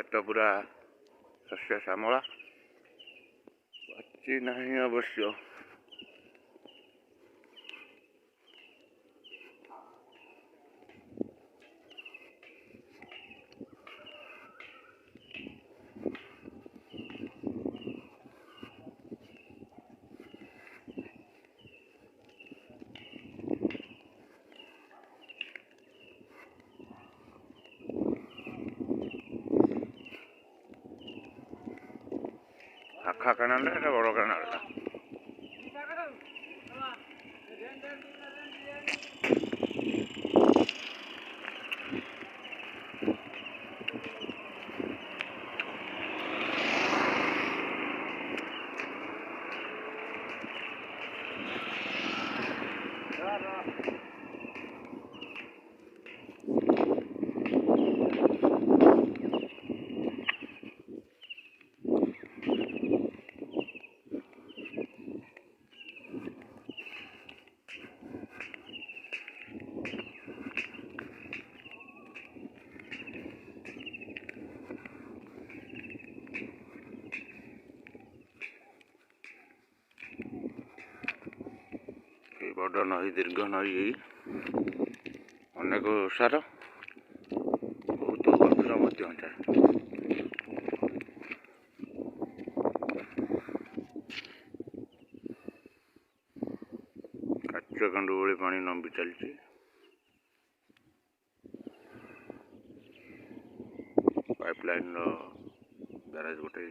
खेत पूरा शस्य श्यामला पाची नहीं अवश्य। आखा कैनाल बड़ कैनाल बड़ नई दीर्घ नई अनेक ओसार बहुत गभीर काचकंडू भली पानी नंबी चलती पाइपलाइन बैराज गोटे।